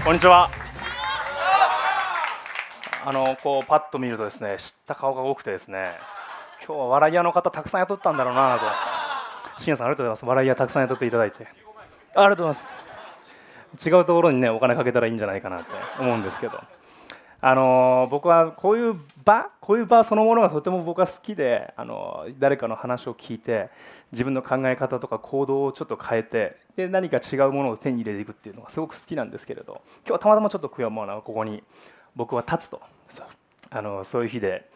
こんにちは。こうパッと見るとですね、知った顔が多くてですね、今日は笑い屋の方たくさん雇ったんだろうなと。深夜さんありがとうございます。笑い屋たくさん雇っていただいてありがとうございます。違うところにねお金かけたらいいんじゃないかなって思うんですけど、僕はこういう場そのものがとても僕は好きで、誰かの話を聞いて自分の考え方とか行動をちょっと変えて、で何か違うものを手に入れていくっていうのがすごく好きなんですけれど、今日はたまたまちょっとここに僕は立つと、そういう日で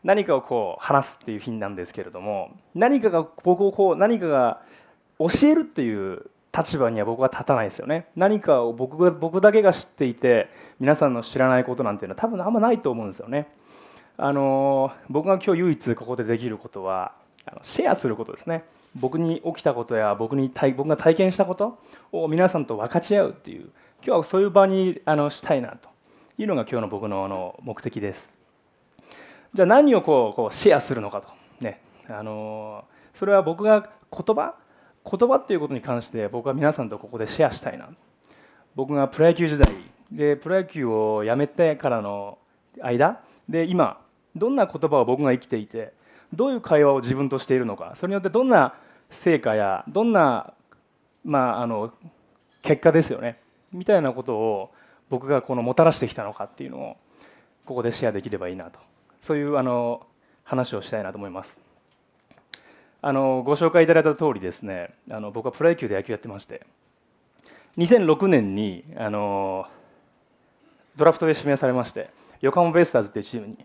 何かをこう話すっていう日なんですけれども、何かが何かが教えるっていう立場には僕は立たないですよね。何かを僕だけが知っていて皆さんの知らないことなんていうのは多分あんまないと思うんですよね。僕が今日唯一ここでできることはシェアすることですね。僕に起きたことや僕が体験したことを皆さんと分かち合うっていう、今日はそういう場にしたいなというのが今日の僕の目的です。じゃあ何をこうシェアするのかとね、それは僕が言葉っていうことに関して僕は皆さんとここでシェアしたいな。僕がプロ野球時代でプロ野球を辞めてからの間で今どんな言葉を僕が生きていて、どういう会話を自分としているのか、それによってどんな成果やどんな、結果ですよねみたいなことを僕がもたらしてきたのかっていうのをここでシェアできればいいなと、そういう話をしたいなと思います。ご紹介いただいた通りですね、僕はプロ野球で野球やってまして、2006年にドラフトで指名されまして横浜ベイスターズっていうチームに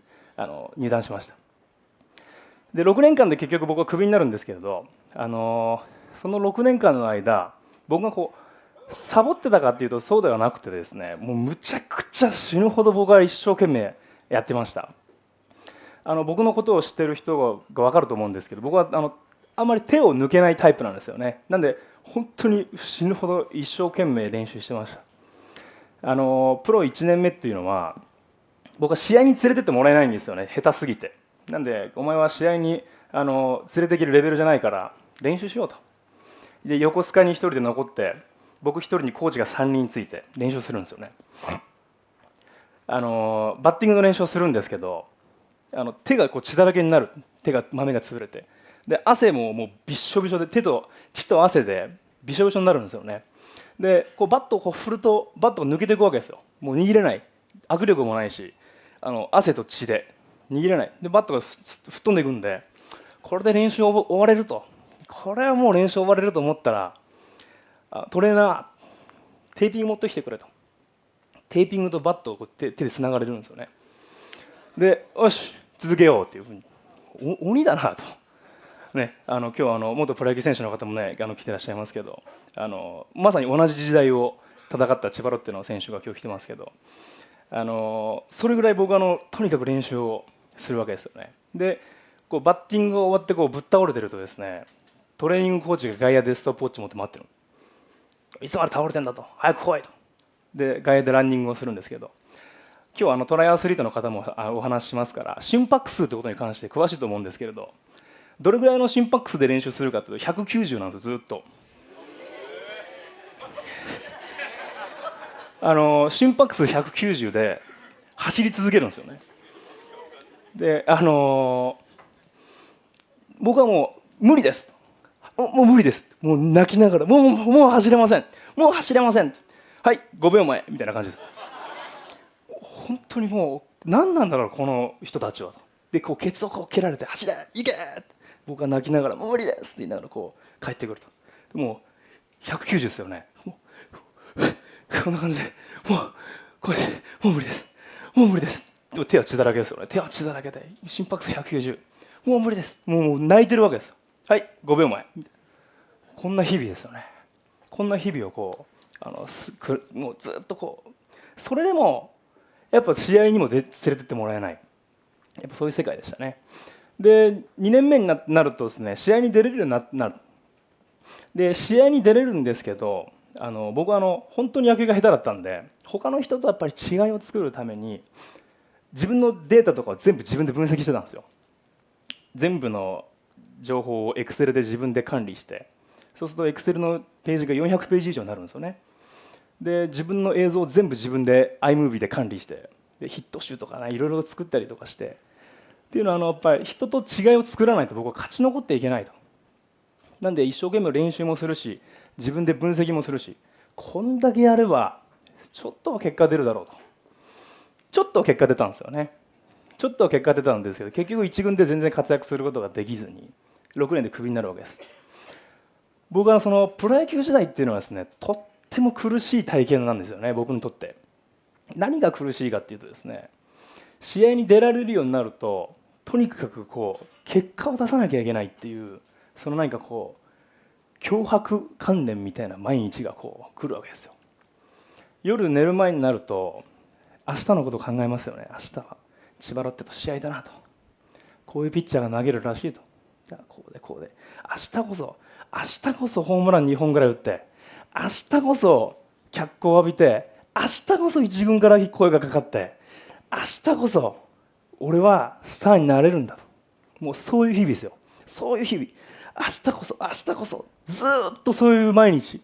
入団しました。で6年間で結局僕はクビになるんですけれど、その6年間の間僕がサボってたかっていうとそうではなくてですね、もうむちゃくちゃ死ぬほど僕は一生懸命やってました。僕のことを知っている人が分かると思うんですけど、僕はあんまり手を抜けないタイプなんですよね。なんで本当に死ぬほど一生懸命練習してました。プロ1年目っていうのは僕は試合に連れてってもらえないんですよね、下手すぎて。なんでお前は試合に連れていけるレベルじゃないから練習しようと。で横須賀に1人で残って僕1人にコーチが3人ついて練習するんですよね。バッティングの練習をするんですけど、手が血だらけになる、豆が潰れて、で汗ももうびっしょびしょで血と汗でびしょびしょになるんですよね。でバットを振るとバットが抜けていくわけですよ。もう握れない、握力もないし汗と血で握れない、でバットが吹っ飛んでいくんで、これで練習終われると、これはもう練習終われると思ったら、トレーナーテーピング持ってきてくれと。テーピングとバットを手でつながれるんですよね。でよし続けようっていうふうに、鬼だなと、ね、今日元プロ野球選手の方もね来てらっしゃいますけど、まさに同じ時代を戦った千葉ロッテの選手が今日来てますけど、それぐらい僕はとにかく練習をするわけですよね。でバッティングが終わってぶっ倒れてるとですね、トレーニングコーチが外野でストップウォッチ持って待ってる。いつまで倒れてんだと、早く来いと。で外野でランニングをするんですけど、今日トライアスリートの方もお話ししますから、心拍数ということに関して詳しいと思うんですけれど、どれぐらいの心拍数で練習するかというと190なんですよ、ずっと。心拍数190で走り続けるんですよね。で僕はもう無理です、もう無理です、もう泣きながらもう走れません、もう走れません、はい5秒前みたいな感じです。本当にもう何なんだろうこの人たちは。でケツを蹴られて走れ行けって、僕は泣きながらもう無理ですって言いながら帰ってくると、もう190ですよね。こんな感じでもう無理です、もう無理です。でも手は血だらけですよね。手は血だらけで心拍数190、もう無理です、もう泣いてるわけですよ。はい5秒前、こんな日々ですよね。こんな日々をもうずっとそれでもやっぱ試合にも連れてってもらえない、やっぱそういう世界でしたね。で2年目になるとですね、試合に出れるようになる。で試合に出れるんですけど、僕は本当に野球が下手だったんで、他の人とやっぱり違いを作るために自分のデータとかを全部自分で分析してたんですよ。全部の情報を Excel で自分で管理して、そうすると Excel のページが400ページ以上になるんですよね。で自分の映像を全部自分で iMovie で管理して、でヒット集とかねいろいろ作ったりとかしてっていうのはやっぱり人と違いを作らないと僕は勝ち残っていけないと。なんで一生懸命練習もするし自分で分析もするし、こんだけやればちょっとは結果出るだろうと。ちょっとは結果出たんですよね。ちょっとは結果出たんですけど、結局一軍で全然活躍することができずに6年でクビになるわけです。僕はそのプロ野球時代っていうのはですね、とっても苦しい体験なんですよね、僕にとって。何が苦しいかっていうとですね、試合に出られるようになるととにかくこう結果を出さなきゃいけないっていう、その何かこう脅迫観念みたいな毎日がこう来るわけですよ。夜寝る前になると明日のことを考えますよね。明日は千葉ロッテと試合だなと、こういうピッチャーが投げるらしいと、じゃあこうでこうで明日こそホームラン2本ぐらい打って、明日こそ脚光を浴びて、明日こそ一軍から声がかかって、明日こそ俺はスターになれるんだと。もうそういう日々ですよ。そういう日々、明日こそずっとそういう毎日。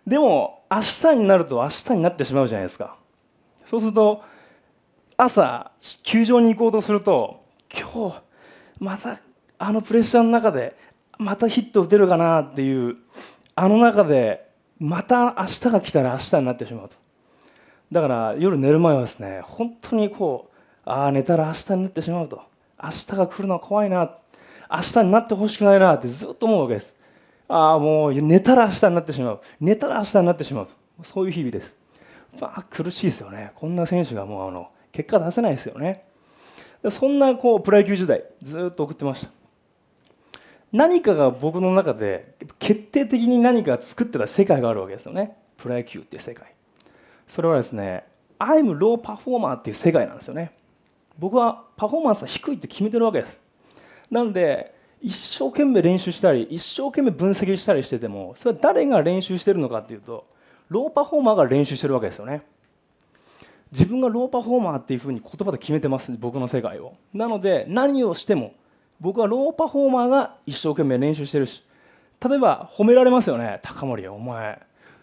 でも明日になると明日になってしまうじゃないですか。そうすると朝球場に行こうとすると、今日またあのプレッシャーの中でまたヒット打てるかなっていう、あの中でまた明日が来たら明日になってしまうと。だから夜寝る前はですね、本当にこう、寝たら明日になってしまうと、明日が来るのは怖いな、明日になってほしくないなってずっと思うわけです。もう寝たら明日になってしまう、寝たら明日になってしまうと、そういう日々です。苦しいですよね。こんな選手がもう結果出せないですよね。そんなこうプロ野球時代ずっと送ってました。何かが僕の中で決定的に何か作ってた世界があるわけですよね。プロ野球っていう世界。それはですね、I'm low performer っていう世界なんですよね。僕はパフォーマンスは低いって決めてるわけです。なので一生懸命練習したり一生懸命分析したりしてても、それは誰が練習してるのかっていうと、ローパフォーマーが練習してるわけですよね。自分がローパフォーマーっていうふうに言葉で決めてます、僕の世界を。なので何をしても僕はローパフォーマーが一生懸命練習してるし、例えば褒められますよね。高森お前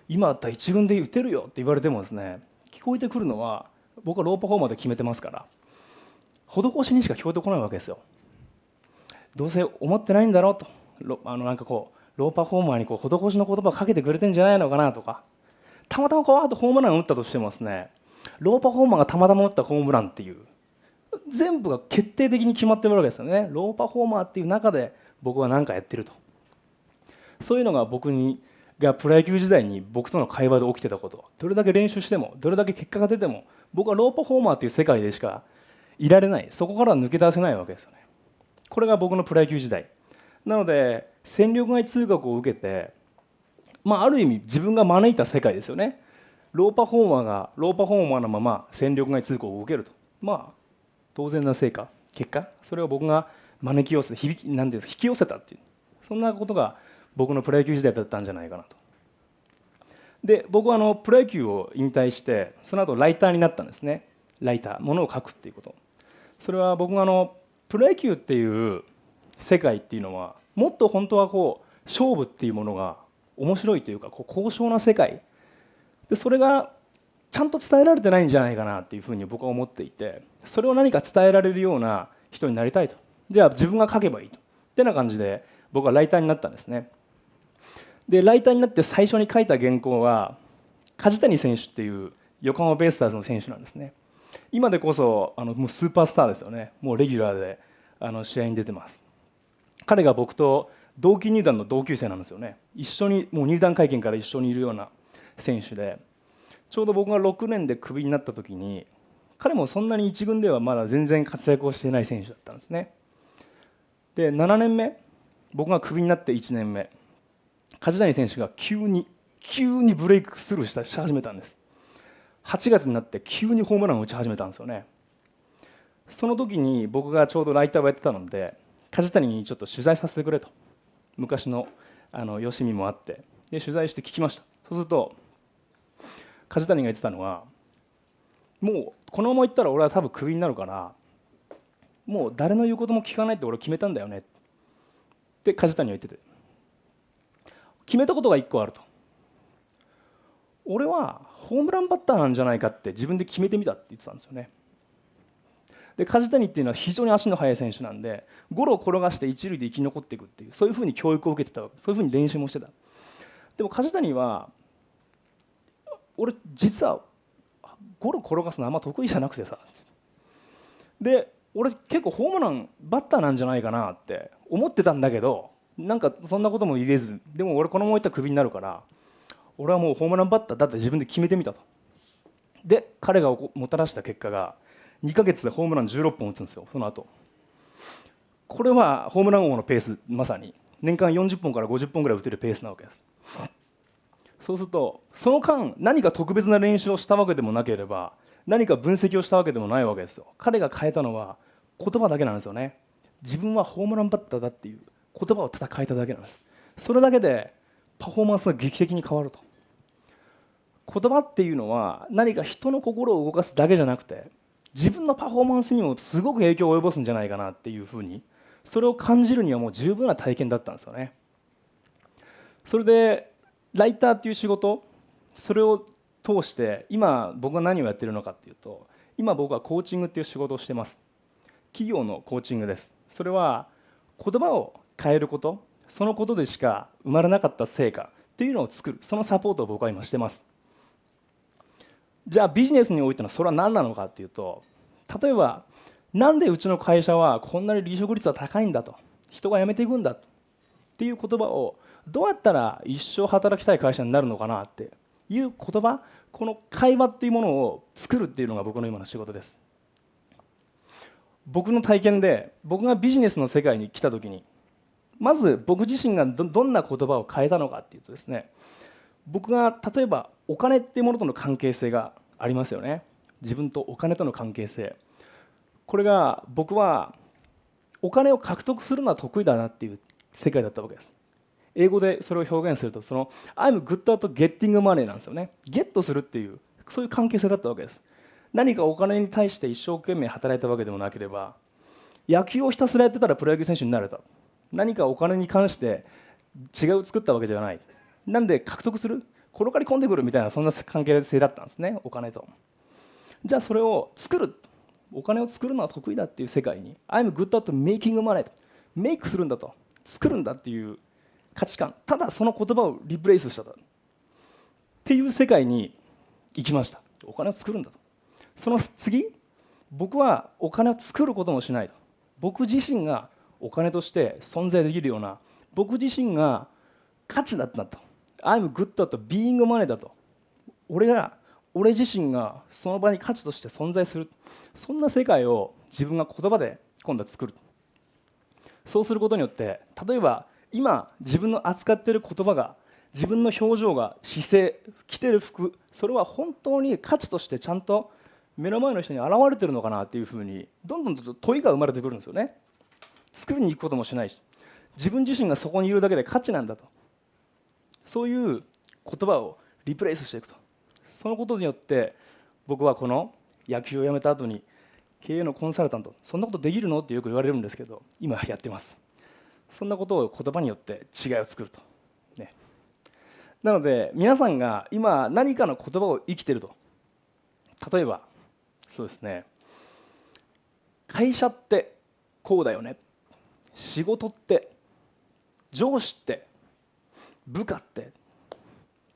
今だったら一軍で打てるよって言われてもですね、聞こえてくるのは僕はローパフォーマーで決めてますから、施しにしか聞こえてこないわけですよ。どうせ思ってないんだろうと、なんかこうローパフォーマーにこう施しの言葉をかけてくれてんじゃないのかなとか、たまたまこうあとホームランを打ったとしてもですね、ローパフォーマーがたまたま打ったホームランっていう、全部が決定的に決まってるわけですよね。ローパフォーマーっていう中で僕は何かやってると。そういうのががプロ野球時代に僕との会話で起きてたこと。どれだけ練習してもどれだけ結果が出ても僕はローパフォーマーっていう世界でしかいられない、そこからは抜け出せないわけですよね。これが僕のプロ野球時代なので、戦力外通告を受けて、ある意味自分が招いた世界ですよね。ローパフォーマーがローパフォーマーのまま戦力外通告を受けると、当然な成果結果、それを僕が招き寄せなんていうんですか、引き寄せたっていう、そんなことが僕のプロ野球時代だったんじゃないかなと。で僕はプロ野球を引退してその後ライターになったんですね。ライター、ものを書くっていうこと。それは僕がプロ野球っていう世界っていうのはもっと本当はこう勝負っていうものが面白いというか、こう高尚な世界で、それがちゃんと伝えられてないんじゃないかなっていうふうに僕は思っていて、それを何か伝えられるような人になりたいと。じゃあ自分が書けばいいとってな感じで僕はライターになったんですね。でライターになって最初に書いた原稿は梶谷選手っていう横浜ベイスターズの選手なんですね。今でこそもうスーパースターですよね。もうレギュラーで試合に出てます。彼が僕と同期入団の同級生なんですよね。一緒にもう入団会見から一緒にいるような選手で、ちょうど僕が6年でクビになった時に、彼もそんなに一軍ではまだ全然活躍をしていない選手だったんですね。で7年目、僕がクビになって1年目、梶谷選手が急にブレイクスルーし始めたんです。8月になって急にホームランを打ち始めたんですよね。その時に僕がちょうどライターをやってたので、梶谷にちょっと取材させてくれと、昔のよしみもあって、で取材して聞きました。そうすると梶谷が言ってたのは、もうこのままいったら俺は多分クビになるから、もう誰の言うことも聞かないって俺決めたんだよねって梶谷は言ってて、決めたことが1個あると。俺はホームランバッターなんじゃないかって自分で決めてみたって言ってたんですよね。で梶谷っていうのは非常に足の速い選手なんで、ゴロを転がして一塁で生き残っていくっていう、そういうふうに教育を受けてたわけ、そういうふうに練習もしてた。でも梶谷は、俺実はゴロ転がすのあんま得意じゃなくてさ、で俺結構ホームランバッターなんじゃないかなって思ってたんだけど、なんかそんなことも言えず、でも俺このままいったらクビになるから、俺はもうホームランバッターだって自分で決めてみたと。で彼がもたらした結果が2ヶ月でホームラン16本打つんですよ。その後これはホームラン王のペース、まさに年間40本から50本ぐらい打てるペースなわけです。そうするとその間何か特別な練習をしたわけでもなければ、何か分析をしたわけでもないわけですよ。彼が変えたのは言葉だけなんですよね。自分はホームランバッターだっていう言葉をただ変えただけなんです。それだけでパフォーマンスが劇的に変わると。言葉っていうのは何か人の心を動かすだけじゃなくて、自分のパフォーマンスにもすごく影響を及ぼすんじゃないかなっていうふうに、それを感じるにはもう十分な体験だったんですよね。それでライターっていう仕事、それを通して今僕が何をやっているのかっていうと、今僕はコーチングっていう仕事をしてます。企業のコーチングです。それは言葉を変えること、そのことでしか生まれなかった成果っていうのを作る、そのサポートを僕は今してます。じゃあビジネスにおいてのそれは何なのかっていうと、例えばなんでうちの会社はこんなに離職率は高いんだと、人が辞めていくんだっていう言葉をどうやったら一生働きたい会社になるのかなっていう言葉、この会話っていうものを作るっていうのが僕の今の仕事です。僕の体験で、僕がビジネスの世界に来た時にまず僕自身がどんな言葉を変えたのかっていうとですね、僕が例えばお金っていうものとの関係性がありますよね。自分とお金との関係性、これが僕はお金を獲得するのは得意だなっていう世界だったわけです。英語でそれを表現すると、その I'm good at getting money なんですよね。ゲットするっていう、そういう関係性だったわけです。何かお金に対して一生懸命働いたわけでもなければ、野球をひたすらやってたらプロ野球選手になれた、何かお金に関して違いを作ったわけじゃない、なんで獲得する、転がり込んでくるみたいな、そんな関係性だったんですね、お金と。じゃあそれを作る、お金を作るのは得意だっていう世界に I'm good at making money、 メイクするんだと、作るんだっていう価値観、ただその言葉をリプレイスしたっていう世界に行きました。お金を作るんだと。その次、僕はお金を作ることもしないと、僕自身がお金として存在できるような、僕自身が価値だったと、 I'm good at being money だと、俺自身がその場に価値として存在する、そんな世界を自分が言葉で今度は作る。そうすることによって、例えば今自分の扱っている言葉が、自分の表情が、姿勢、着てる服、それは本当に価値としてちゃんと目の前の人に現れてるのかなっていうふうに、どんどんと問いが生まれてくるんですよね。作りに行くこともしないし、自分自身がそこにいるだけで価値なんだと、そういう言葉をリプレイスしていくと。そのことによって僕はこの野球を辞めた後に経営のコンサルタント、そんなことできるのってよく言われるんですけど、今やってます。そんなことを言葉によって違いを作ると、ね、なので皆さんが今何かの言葉を生きていると、例えばそうですね、会社ってこうだよね、仕事って、上司って、部下って、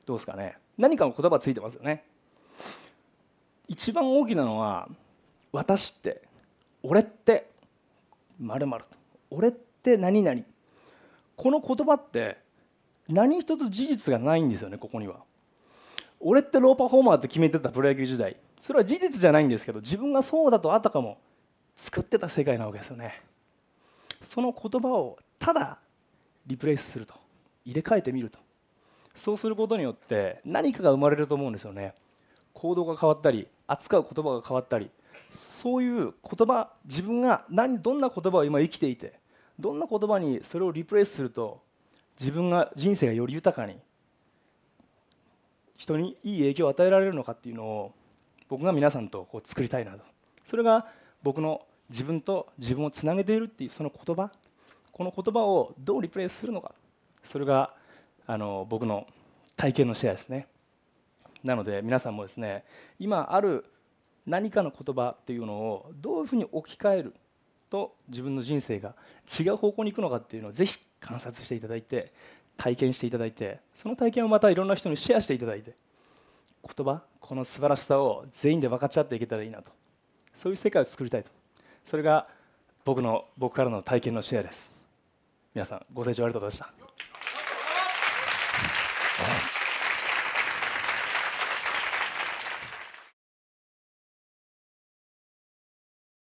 どうですかね、何かの言葉ついてますよね。一番大きなのは、私って、俺って〇〇、俺って何々、この言葉って何一つ事実がないんですよね。ここには俺ってローパフォーマーって決めてたプロ野球時代、それは事実じゃないんですけど、自分がそうだとあたかも作ってた世界なわけですよね。その言葉をただリプレイスすると、入れ替えてみると、そうすることによって何かが生まれると思うんですよね。行動が変わったり、扱う言葉が変わったり、そういう言葉、自分がどんな言葉を今生きていて、どんな言葉にそれをリプレイスすると自分が人生がより豊かに、人にいい影響を与えられるのかっていうのを僕が皆さんとこう作りたいなと。それが僕の自分と自分をつなげているっていうその言葉、この言葉をどうリプレイスするのか、それが僕の体験のシェアですね。なので皆さんもですね、今ある何かの言葉っていうのをどういうふうに置き換えると自分の人生が違う方向に行くのかっていうのをぜひ観察していただいて、体験していただいて、その体験をまたいろんな人にシェアしていただいて、言葉、この素晴らしさを全員で分かち合っていけたらいいなと、そういう世界を作りたいと、それが僕からの体験のシェアです。皆さんご清聴ありがとうございました。